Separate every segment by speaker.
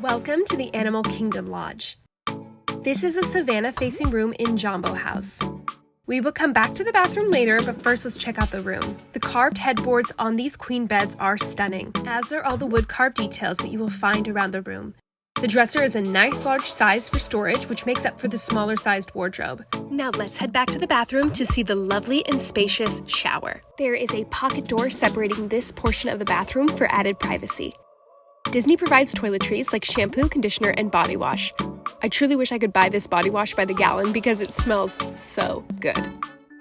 Speaker 1: Welcome to the Animal Kingdom Lodge. This is a savannah-facing room in Jambo House. We will come back to the bathroom later, but first let's check out the room. The carved headboards on these queen beds are stunning, as are all the wood carved details that you will find around the room. The dresser is a nice large size for storage, which makes up for the smaller sized wardrobe. Now let's head back to the bathroom to see the lovely and spacious shower. There is a pocket door separating this portion of the bathroom for added privacy. Disney provides toiletries like shampoo, conditioner, and body wash. I truly wish I could buy this body wash by the gallon because it smells so good.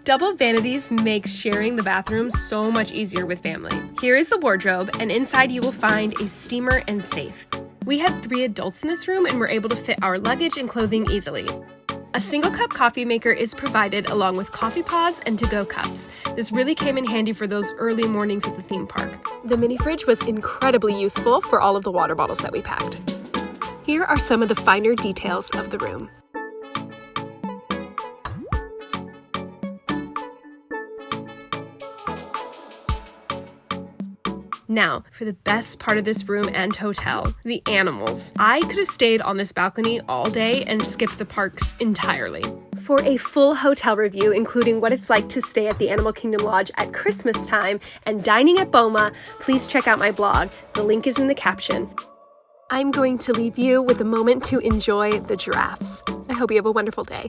Speaker 1: Double vanities makes sharing the bathroom so much easier with family. Here is the wardrobe, and inside you will find a steamer and safe. We had 3 adults in this room and were able to fit our luggage and clothing easily. A single cup coffee maker is provided along with coffee pods and to-go cups. This really came in handy for those early mornings at the theme park. The mini fridge was incredibly useful for all of the water bottles that we packed. Here are some of the finer details of the room. Now, for the best part of this room and hotel, the animals. I could have stayed on this balcony all day and skipped the parks entirely. For a full hotel review, including what it's like to stay at the Animal Kingdom Lodge at Christmas time and dining at Boma, please check out my blog. The link is in the caption. I'm going to leave you with a moment to enjoy the giraffes. I hope you have a wonderful day.